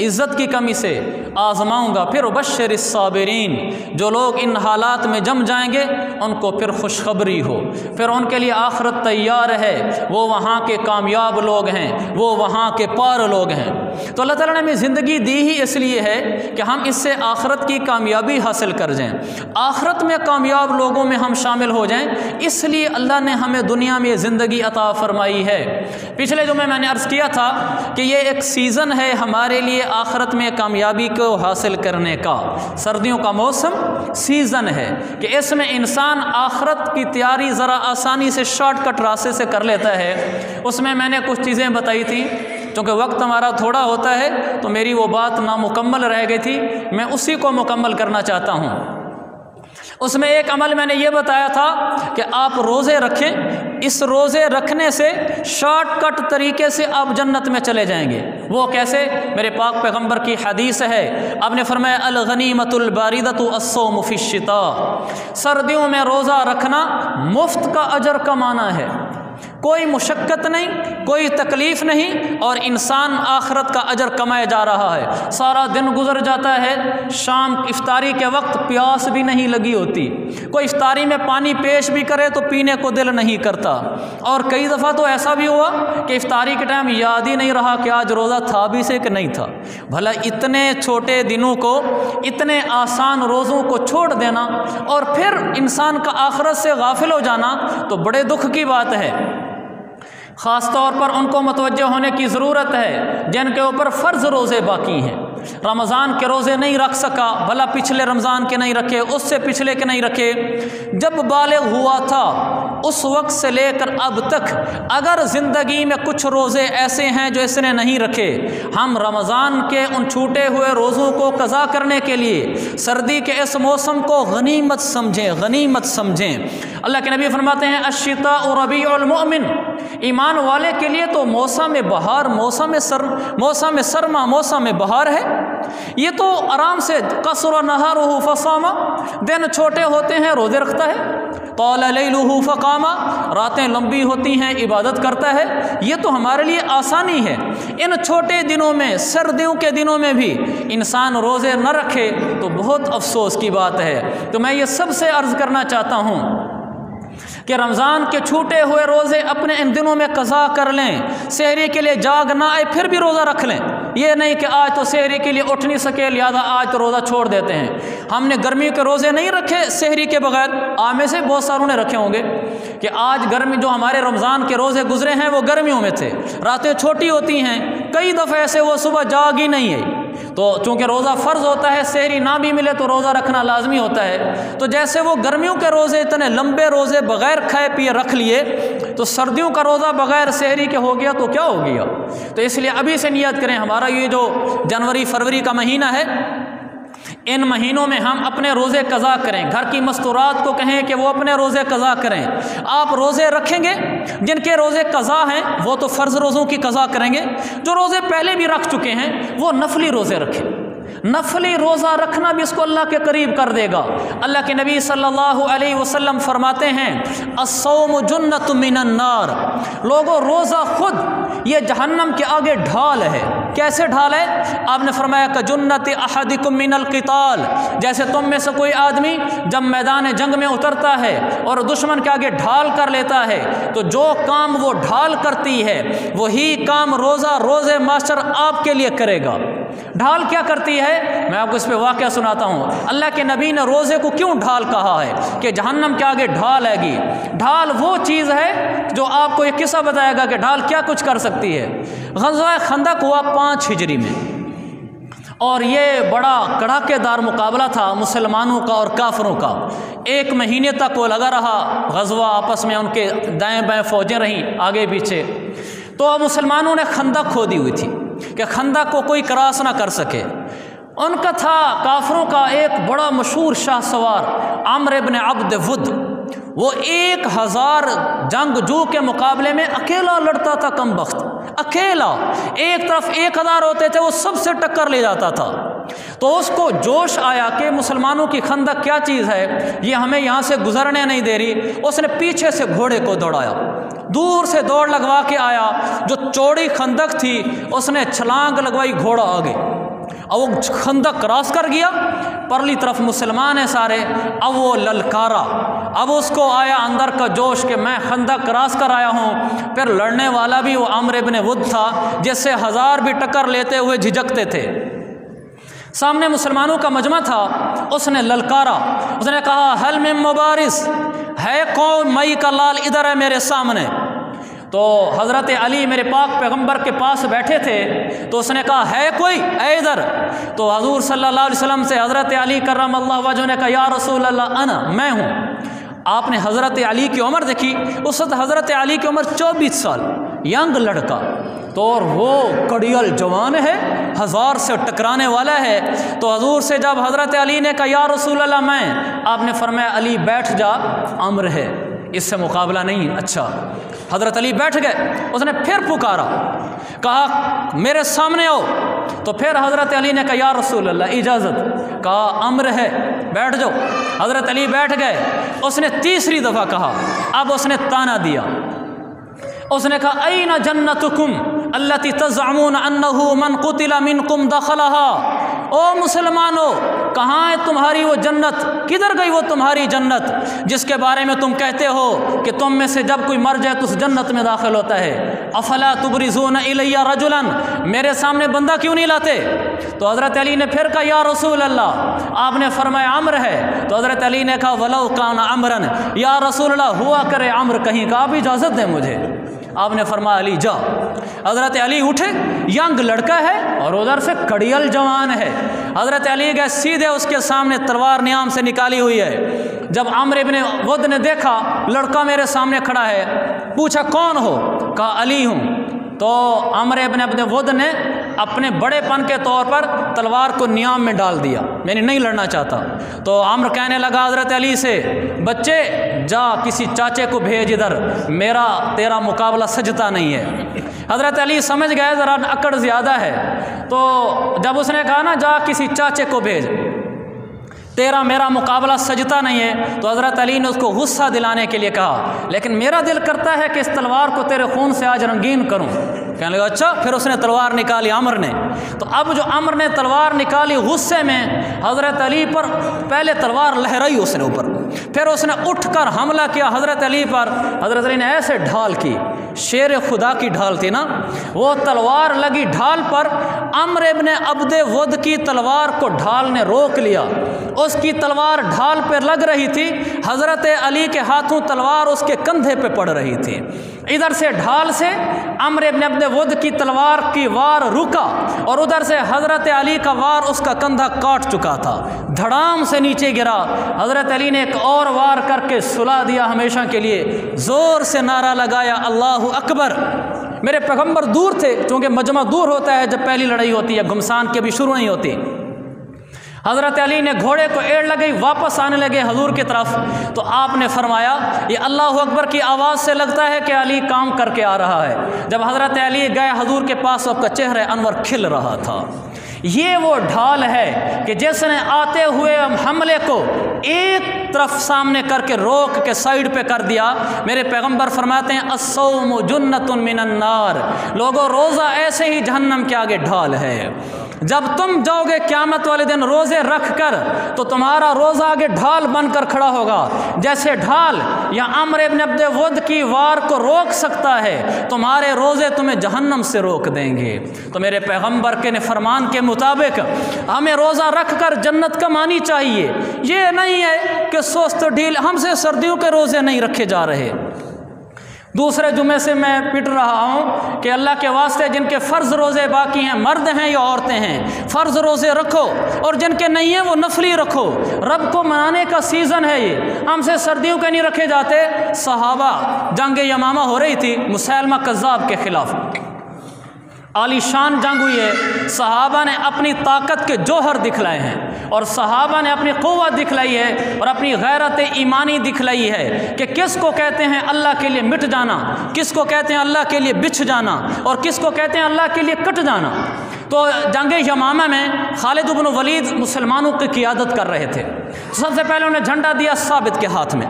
عزت کی کمی سے آزماؤں گا۔ پھر بشر الصابرین، جو لوگ ان حالات میں جم جائیں گے ان کو پھر خوشخبری ہو، پھر ان کے لیے آخرت تیار ہے، وہ وہاں کے کامیاب لوگ ہیں، وہ وہاں کے پار لوگ ہیں۔ تو اللہ تعالیٰ نے ہمیں زندگی دی ہی اس لیے ہے کہ ہم اس سے آخرت کی کامیابی حاصل کر جائیں، آخرت میں کامیاب لوگوں میں ہم شامل ہو جائیں، اس لیے اللہ نے ہمیں دنیا میں زندگی عطا فرمائی ہے۔ پچھلے جمعے میں نے عرض کیا تھا کہ یہ ایک سیزن ہے ہمارے لیے آخرت میں کامیابی کو حاصل کرنے کا، سردیوں کا موسم سیزن ہے کہ اس میں انسان آخرت کی تیاری ذرا آسانی سے شارٹ کٹ راستے سے کر لیتا ہے۔ اس میں نے کچھ چیزیں بتائی تھیں، چونکہ وقت ہمارا تھوڑا ہوتا ہے تو میری وہ بات نامکمل رہ گئی تھی، میں اسی کو مکمل کرنا چاہتا ہوں۔ اس میں ایک عمل میں نے یہ بتایا تھا کہ آپ روزے رکھیں، اس روزے رکھنے سے شارٹ کٹ طریقے سے آپ جنت میں چلے جائیں گے۔ وہ کیسے؟ میرے پاک پیغمبر کی حدیث ہے، آپ نے فرمایا الغنیمۃ الباردۃ الصوم فی الشتاء، سردیوں میں روزہ رکھنا مفت کا اجر کمانا ہے، کوئی مشقت نہیں، کوئی تکلیف نہیں، اور انسان آخرت کا اجر کمائے جا رہا ہے۔ سارا دن گزر جاتا ہے، شام افطاری کے وقت پیاس بھی نہیں لگی ہوتی، کوئی افطاری میں پانی پیش بھی کرے تو پینے کو دل نہیں کرتا، اور کئی دفعہ تو ایسا بھی ہوا کہ افطاری کے ٹائم یاد ہی نہیں رہا کہ آج روزہ تھا بھی سے کہ نہیں تھا۔ بھلا اتنے چھوٹے دنوں کو، اتنے آسان روزوں کو چھوڑ دینا اور پھر انسان کا آخرت سے غافل ہو جانا تو بڑے دکھ کی بات ہے۔ خاص طور پر ان کو متوجہ ہونے کی ضرورت ہے جن کے اوپر فرض روزے باقی ہیں۔ رمضان کے روزے نہیں رکھ سکا، بھلا پچھلے رمضان کے نہیں رکھے، اس سے پچھلے کے نہیں رکھے۔ جب بالغ ہوا تھا اس وقت سے لے کر اب تک اگر زندگی میں کچھ روزے ایسے ہیں جو اس نے نہیں رکھے، ہم رمضان کے ان چھوٹے ہوئے روزوں کو قضا کرنے کے لیے سردی کے اس موسم کو غنیمت سمجھیں، غنیمت سمجھیں۔ اللہ کے نبی فرماتے ہیں الشتاء ربیع المؤمن، ایمان والے کے لیے تو موسم بہار، موسم سرما، موسم بہار ہے۔ یہ تو آرام سے قصر نہارہ فصام، دن چھوٹے ہوتے ہیں روزے رکھتا ہے، طال لیلہ فقام، راتیں لمبی ہوتی ہیں عبادت کرتا ہے۔ یہ تو ہمارے لیے آسانی ہے۔ ان چھوٹے دنوں میں، سردیوں کے دنوں میں بھی انسان روزے نہ رکھے تو بہت افسوس کی بات ہے۔ تو میں یہ سب سے عرض کرنا چاہتا ہوں کہ رمضان کے چھوٹے ہوئے روزے اپنے ان دنوں میں قضا کر لیں، سحری کے لیے جاگ نہ آئے پھر بھی روزہ رکھ لیں۔ یہ نہیں کہ آج تو سحری کے لیے اٹھ نہیں سکے لہذا آج تو روزہ چھوڑ دیتے ہیں۔ ہم نے گرمی کے روزے نہیں رکھے سحری کے بغیر، آپ میں سے بہت ساروں نے رکھے ہوں گے کہ آج گرمی، جو ہمارے رمضان کے روزے گزرے ہیں وہ گرمیوں میں تھے، راتیں چھوٹی ہوتی ہیں، کئی دفعہ ایسے وہ صبح جاگ ہی نہیں ہے۔ تو چونکہ روزہ فرض ہوتا ہے، سحری نہ بھی ملے تو روزہ رکھنا لازمی ہوتا ہے۔ تو جیسے وہ گرمیوں کے روزے اتنے لمبے روزے بغیر کھائے پیے رکھ لیے، تو سردیوں کا روزہ بغیر سحری کے ہو گیا تو کیا ہو گیا؟ تو اس لیے ابھی سے نیت کریں، ہمارا یہ جو جنوری فروری کا مہینہ ہے، ان مہینوں میں ہم اپنے روزے قضا کریں۔ گھر کی مستورات کو کہیں کہ وہ اپنے روزے قضا کریں۔ آپ روزے رکھیں گے، جن کے روزے قضا ہیں وہ تو فرض روزوں کی قضا کریں گے، جو روزے پہلے بھی رکھ چکے ہیں وہ نفلی روزے رکھیں۔ نفلی روزہ رکھنا بھی اس کو اللہ کے قریب کر دے گا۔ اللہ کے نبی صلی اللہ علیہ وسلم فرماتے ہیں الصوم جنۃ من النار، لوگوں روزہ خود یہ جہنم کے آگے ڈھال ہے۔ کیسے ڈھال ہے؟ آپ نے فرمایا کہ جنت احدکم من القتال، جیسے تم میں سے کوئی آدمی جب میدان جنگ میں اترتا ہے اور دشمن کے آگے ڈھال کر لیتا ہے تو جو کام وہ ڈھال کرتی ہے وہی کام روزے معاشر آپ کے لیے کرے گا۔ ڈھال کیا کرتی ہے؟ میں آپ کو اس پہ واقعہ سناتا ہوں۔ اللہ کے نبی نے روزے کو کیوں ڈھال کہا ہے کہ جہنم کے آگے ڈھال ہے گی۔ ڈھال وہ چیز ہے جو آپ کو یہ قصہ بتائے گا کہ ڈھال کیا کچھ کر سکتی ہے۔ غزوہ خندق ہوا 5 ہجری میں، اور یہ بڑا کڑاکے دار مقابلہ تھا مسلمانوں کا اور کافروں کا۔ 1 مہینے تک وہ لگا رہا غزوہ، آپس میں ان کے دائیں بائیں فوجیں رہیں آگے پیچھے۔ تو مسلمانوں نے خندق کھودی ہوئی تھی کہ خندق کو کوئی کراس نہ کر سکے۔ ان کا تھا کافروں کا ایک بڑا مشہور شاہ سوار عمرو بن عبد ود، وہ 1000 جنگجو کے مقابلے میں اکیلا لڑتا تھا، کم بخت اکیلا، ایک طرف 1000 ہوتے تھے وہ سب سے ٹکر لے جاتا تھا۔ تو اس کو جوش آیا کہ مسلمانوں کی خندق کیا چیز ہے، یہ ہمیں یہاں سے گزرنے نہیں دے رہی۔ اس نے پیچھے سے گھوڑے کو دوڑایا، دور سے دوڑ لگوا کے آیا، جو چوڑی خندق تھی اس نے چھلانگ لگوائی، گھوڑا آگے اور وہ خندق کراس کر گیا، پرلی طرف مسلمان ہیں سارے، اب وہ للکارا، اب اس کو آیا اندر کا جوش کہ میں خندق کراس کر آیا ہوں۔ پھر لڑنے والا بھی وہ عمرو بن ود تھا جس سے 1000 بھی ٹکر لیتے ہوئے جھجکتے تھے۔ سامنے مسلمانوں کا مجمع تھا، اس نے للکارا، اس نے کہا حل من مبارز، ہے کون مئی کا لال ادھر ہے میرے سامنے۔ تو حضرت علی میرے پاک پیغمبر کے پاس بیٹھے تھے، تو اس نے کہا ہے کوئی، اے ادھر۔ تو حضور صلی اللہ علیہ وسلم سے حضرت علی کرم اللہ وجہہ نے کہا یا رسول اللہ انا، میں ہوں۔ آپ نے حضرت علی کی عمر دیکھی، اس وقت حضرت علی کی عمر 24 سال، ینگ لڑکا، تو اور وہ کڑیل جوان ہے، 1000 سے ٹکرانے والا ہے۔ تو حضور سے جب حضرت علی نے کہا یا رسول اللہ میں، آپ نے فرمایا علی بیٹھ جا، امر ہے، اس سے مقابلہ نہیں۔ اچھا، حضرت علی بیٹھ گئے، اس نے پھر پکارا، کہا میرے سامنے آؤ۔ تو پھر حضرت علی نے کہا یا رسول اللہ اجازت، کہا امر ہے، بیٹھ جاؤ۔ حضرت علی بیٹھ گئے، اس نے تیسری دفعہ کہا، اب اس نے تانا دیا، اس نے کہا این جنتکم التی تزعمون انہ من قتل منکم دخلها، او مسلمانوں کہاں ہے تمہاری وہ جنت، کدھر گئی وہ تمہاری جنت جس کے بارے میں تم کہتے ہو کہ تم میں سے جب کوئی مر جائے تو اس جنت میں داخل ہوتا ہے۔ افلا تبرزون الی رجلا، میرے سامنے بندہ کیوں نہیں لاتے؟ تو حضرت علی نے پھر کہا یا رسول اللہ، آپ نے فرمایا عمر ہے۔ تو حضرت علی نے کہا ولو کان عمرن، یا رسول اللہ ہوا کرے عمر کہیں کا، آپ اجازت دیں مجھے۔ آپ نے فرمایا علی جا۔ حضرت علی اٹھے، ینگ لڑکا ہے اور ادھر سے کڑیل جوان ہے۔ حضرت علی گئے سیدھے اس کے سامنے تلوار نیام سے نکالی ہوئی ہے۔ جب عمرو بن ود نے دیکھا لڑکا میرے سامنے کھڑا ہے، پوچھا کون ہو؟ کہا علی ہوں۔ تو عمرو بن ود نے اپنے بڑے پن کے طور پر تلوار کو نیام میں ڈال دیا، میں نے نہیں لڑنا چاہتا۔ تو عمرو کہنے لگا حضرت علی سے، بچے جا کسی چاچے کو بھیج ادھر، میرا تیرا مقابلہ سجتا نہیں ہے۔ حضرت علی سمجھ گئے ذرا اکڑ زیادہ ہے، تو جب اس نے کہا نا جا کسی چاچے کو بھیج، تیرا میرا مقابلہ سجتا نہیں ہے، تو حضرت علی نے اس کو غصہ دلانے کے لیے کہا لیکن میرا دل کرتا ہے کہ اس تلوار کو تیرے خون سے آج رنگین کروں۔ کہنے لگا اچھا۔ پھر اس نے تلوار نکالی عمر نے، تو اب جو عمر نے تلوار نکالی غصے میں حضرت علی پر، پہلے تلوار لہرائی اس نے اوپر، پھر اس نے اٹھ کر حملہ کیا حضرت علی پر۔ حضرت علی نے ایسے ڈھال کی، شیر خدا کی ڈھال تھی نا، وہ تلوار لگی ڈھال پر، عمرو بن عبد ود کی تلوار کو ڈھال نے روک لیا، اس کی تلوار ڈھال پہ لگ رہی تھی، حضرت علی کے ہاتھوں تلوار اس کے کندھے پہ پڑ رہی تھی۔ ادھر سے ڈھال سے عمرو بن عبد ود کی تلوار کی وار رکا اور ادھر سے حضرت علی کا وار اس کا کندھا کاٹ چکا تھا، دھڑام سے نیچے گرا۔ حضرت علی نے ایک اور وار کر کے سلا دیا ہمیشہ کے لیے، زور سے نعرہ لگایا اللہ اکبر۔ میرے پیغمبر دور تھے، چونکہ مجمع دور ہوتا ہے جب پہلی لڑائی ہوتی ہے، گھمسان کی ابھی شروع نہیں ہوتی۔ حضرت علی نے گھوڑے کو ایڑ لگائی، واپس آنے لگے حضور کی طرف، تو آپ نے فرمایا یہ اللہ اکبر کی آواز سے لگتا ہے کہ علی کام کر کے آ رہا ہے۔ جب حضرت علی گئے حضور کے پاس، آپ کا چہرہ انور کھل رہا تھا۔ یہ وہ ڈھال ہے کہ جس نے آتے ہوئے حملے کو ایک طرف سامنے کر کے روک کے سائیڈ پہ کر دیا۔ میرے پیغمبر فرماتے ہیں الصوم جنۃ من النار، لوگوں روزہ ایسے ہی جہنم کے آگے ڈھال ہے۔ جب تم جاؤ گے قیامت والے دن روزے رکھ کر، تو تمہارا روزہ آگے ڈھال بن کر کھڑا ہوگا، جیسے ڈھال یا عمرو بن عبد ود کی وار کو روک سکتا ہے، تمہارے روزے تمہیں جہنم سے روک دیں گے۔ تو میرے پیغمبر کے فرمان کے مطابق ہمیں روزہ رکھ کر جنت کمانی چاہیے۔ یہ نہیں ہے کہ سست ڈھیل، ہم سے سردیوں کے روزے نہیں رکھے جا رہے۔ دوسرے جمعے سے میں پٹ رہا ہوں کہ اللہ کے واسطے جن کے فرض روزے باقی ہیں، مرد ہیں یا عورتیں ہیں، فرض روزے رکھو، اور جن کے نہیں ہیں وہ نفلی رکھو۔ رب کو منانے کا سیزن ہے یہ، ہم سے سردیوں کے نہیں رکھے جاتے۔ صحابہ جنگ یمامہ ہو رہی تھی مسیلمہ کذاب کے خلاف، عالی شان جنگ ہوئی ہے، صحابہ نے اپنی طاقت کے جوہر دکھلائے ہیں، اور صحابہ نے اپنی قوت دکھلائی ہے اور اپنی غیرت ایمانی دکھلائی ہے کہ کس کو کہتے ہیں اللہ کے لیے مٹ جانا، کس کو کہتے ہیں اللہ کے لیے بچھ جانا، اور کس کو کہتے ہیں اللہ کے لیے کٹ جانا۔ تو جنگ یمامہ میں خالد بن ولید مسلمانوں کی قیادت کر رہے تھے۔ سب سے پہلے انہیں جھنڈا دیا ثابت کے ہاتھ میں،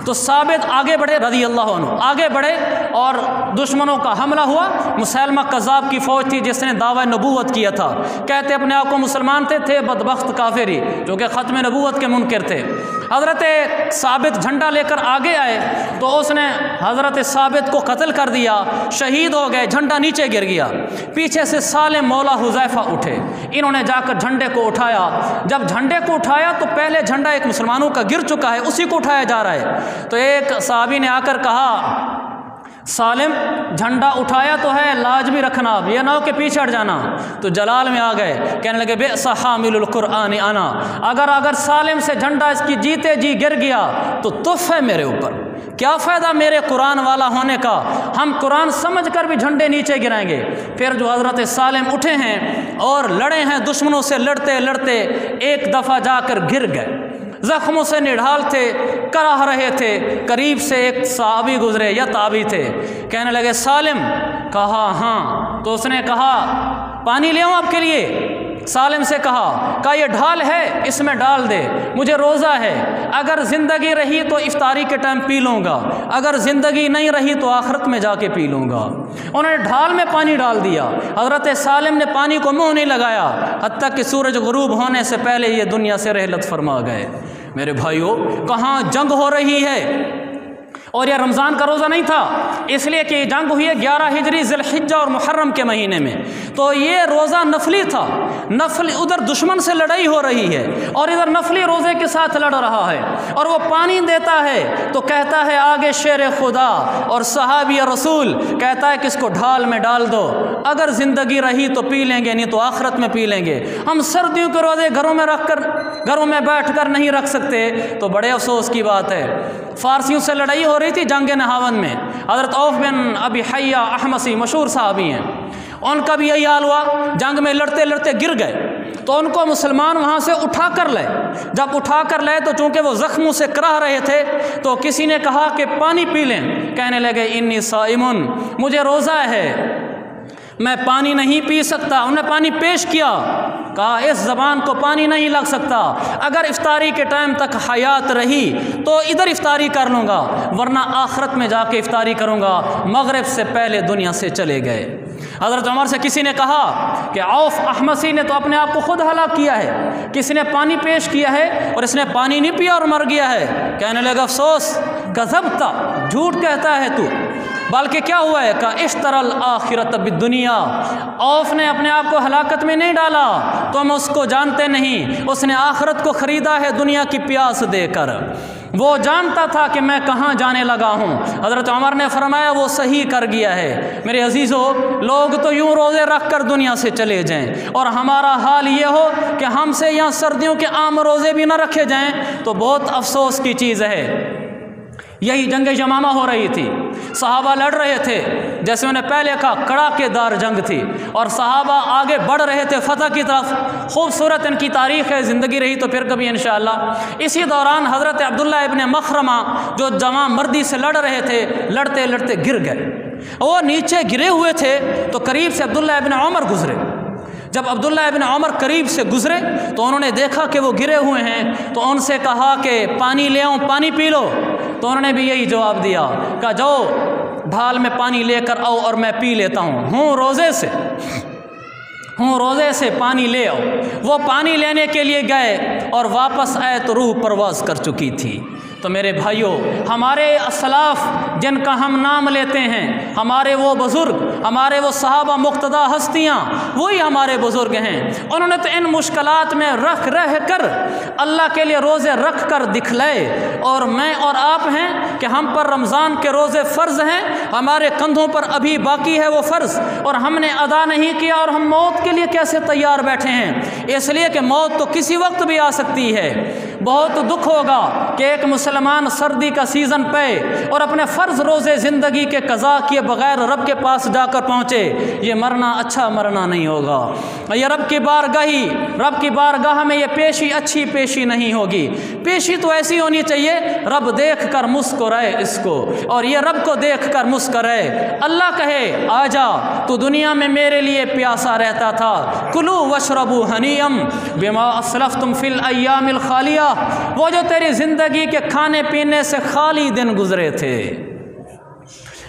تو ثابت آگے بڑھے رضی اللہ عنہ، آگے بڑھے اور دشمنوں کا حملہ ہوا۔ مسیلمہ کذاب کی فوج تھی جس نے دعویٰ نبوت کیا تھا، کہتے اپنے آپ کو مسلمان تھے بدبخت کافری جو کہ ختم نبوت کے منکر تھے۔ حضرت ثابت جھنڈا لے کر آگے آئے تو اس نے حضرت ثابت کو قتل کر دیا، شہید ہو گئے، جھنڈا نیچے گر گیا۔ پیچھے سے سالم مولا حذیفہ اٹھے، انہوں نے جا کر جھنڈے کو اٹھایا۔ جب جھنڈے کو اٹھایا تو پہلے جھنڈا ایک مسلمانوں کا گر چکا ہے، اسی کو اٹھایا جا رہا ہے۔ تو ایک صحابی نے آ کر کہا، سالم جھنڈا اٹھایا تو ہے، لاج بھی رکھنا، یہ نہ ہو کہ پیچھے ہٹ جانا۔ تو جلال میں آ گئے، کہنے لگے بئس حامل القرآن انا، اگر سالم سے جھنڈا اس کی جیتے جی گر گیا تو تف ہے میرے اوپر، کیا فائدہ میرے قرآن والا ہونے کا، ہم قرآن سمجھ کر بھی جھنڈے نیچے گرائیں گے۔ پھر جو حضرت سالم اٹھے ہیں اور لڑے ہیں دشمنوں سے، لڑتے لڑتے ایک دفعہ جا کر گر گئے، زخموں سے نڈھال تھے، کراہ رہے تھے۔ قریب سے ایک صحابی گزرے یا تابعی تھے، کہنے لگے سالم، کہا ہاں۔ تو اس نے کہا پانی لے آؤں آپ کے لیے؟ سالم سے کہا یہ ڈھال ہے، اس میں ڈال دے، مجھے روزہ ہے، اگر زندگی رہی تو افطاری کے ٹائم پی لوں گا، اگر زندگی نہیں رہی تو آخرت میں جا کے پی لوں گا۔ انہوں نے ڈھال میں پانی ڈال دیا، حضرت سالم نے پانی کو منہ نہیں لگایا حتیٰ کہ سورج غروب ہونے سے پہلے یہ دنیا سے رحلت فرما گئے۔ میرے بھائیوں، کہاں جنگ ہو رہی ہے، اور یہ رمضان کا روزہ نہیں تھا، اس لیے کہ یہ جنگ ہوئی ہے 11 ہجری ذی الحجہ اور محرم کے مہینے میں، تو یہ روزہ نفلی تھا، نفل ادھر دشمن سے لڑائی ہو رہی ہے اور ادھر نفلی روزے کے ساتھ لڑ رہا ہے، اور وہ پانی دیتا ہے تو کہتا ہے آگے شیر خدا اور صحابی رسول کہتا ہے کہ اس کو ڈھال میں ڈال دو، اگر زندگی رہی تو پی لیں گے، نہیں تو آخرت میں پی لیں گے۔ ہم سردیوں کے روزے گھروں میں بیٹھ کر نہیں رکھ سکتے، تو بڑے افسوس کی بات ہے۔ فارسیوں سے لڑائی ہو رہی تھی جنگ نہاون میں، حضرت عوف بن ابی حیہ احمسی مشہور صحابی ہیں، ان کا بھی یہی حال ہوا، جنگ میں لڑتے لڑتے گر گئے، تو ان کو مسلمان وہاں سے اٹھا کر لے، جب اٹھا کر لے تو چونکہ وہ زخموں سے کراہ رہے تھے تو کسی نے کہا کہ پانی پی لیں، کہنے لگے انی صائمن، مجھے روزہ ہے، میں پانی نہیں پی سکتا۔ انہوں نے پانی پیش کیا، کہا اس زبان کو پانی نہیں لگ سکتا، اگر افطاری کے ٹائم تک حیات رہی تو ادھر افطاری کر لوں گا، ورنہ آخرت میں جا کے افطاری کروں گا، مغرب سے پہلے دنیا سے چلے گئے۔ حضرت عمر سے کسی نے کہا کہ عوف احمسی نے تو اپنے آپ کو خود ہلاک کیا ہے، کسی نے پانی پیش کیا ہے اور اس نے پانی نہیں پیا اور مر گیا ہے، کہنے لگا افسوس، کذبتا، جھوٹ کہتا ہے تو، بلکہ کیا ہوا ہے کہ اشترى الآخرۃ بالدنیا، عوف نے اپنے آپ کو ہلاکت میں نہیں ڈالا، تم اس کو جانتے نہیں، اس نے آخرت کو خریدا ہے دنیا کی پیاس دے کر، وہ جانتا تھا کہ میں کہاں جانے لگا ہوں۔ حضرت عمر نے فرمایا وہ صحیح کر گیا ہے۔ میرے عزیزو، لوگ تو یوں روزے رکھ کر دنیا سے چلے جائیں اور ہمارا حال یہ ہو کہ ہم سے یہاں سردیوں کے عام روزے بھی نہ رکھے جائیں تو بہت افسوس کی چیز ہے۔ یہی جنگ یمامہ ہو رہی تھی، صحابہ لڑ رہے تھے، جیسے میں نے پہلے کہا کڑاکے دار جنگ تھی اور صحابہ آگے بڑھ رہے تھے فتح کی طرف، خوبصورت ان کی تاریخ ہے، زندگی رہی تو پھر کبھی انشاءاللہ۔ اسی دوران حضرت عبداللہ ابن مخرمہ جو جمع مردی سے لڑ رہے تھے، لڑتے لڑتے گر گئے، وہ نیچے گرے ہوئے تھے تو قریب سے عبداللہ ابن عمر گزرے، جب عبداللہ ابن عمر قریب سے گزرے تو انہوں نے دیکھا کہ وہ گرے ہوئے ہیں، تو ان سے کہا کہ پانی لے آؤں، پانی پی لو، تو انہوں نے بھی یہی جواب دیا، کہا جاؤ ڈھال میں پانی لے کر آؤ اور میں پی لیتا ہوں روزے سے پانی لے آؤ۔ وہ پانی لینے کے لیے گئے اور واپس آئے تو روح پرواز کر چکی تھی۔ تو میرے بھائیوں، ہمارے اسلاف جن کا ہم نام لیتے ہیں، ہمارے وہ بزرگ، ہمارے وہ صحابہ مقتدیٰ ہستیاں، وہی ہمارے بزرگ ہیں، انہوں نے تو ان مشکلات میں رہ کر اللہ کے لیے روزے رکھ کر دکھلائے، اور میں اور آپ ہیں کہ ہم پر رمضان کے روزے فرض ہیں، ہمارے کندھوں پر ابھی باقی ہے وہ فرض، اور ہم نے ادا نہیں کیا، اور ہم موت کے لیے کیسے تیار بیٹھے ہیں؟ اس لیے کہ موت تو کسی وقت بھی آ سکتی ہے۔ بہت دکھ ہوگا کہ ایک مسلمان سردی کا سیزن پہ اور اپنے فرض روزے زندگی کے قضا کیے بغیر رب کے پاس جا کر پہنچے، یہ مرنا اچھا مرنا نہیں ہوگا، یہ رب کی بارگاہ میں یہ پیشی اچھی پیشی نہیں ہوگی۔ پیشی تو ایسی ہونی چاہیے رب دیکھ کر مسکرائے اس کو، اور یہ رب کو دیکھ کر مسکرائے، اللہ کہے آجا تو دنیا میں میرے لیے پیاسا رہتا تھا، کلو واشربوا ہنیم بما اسلفتم فی الایام الخالیہ، وہ جو تیری زندگی کے کھانے پینے سے خالی دن گزرے تھے،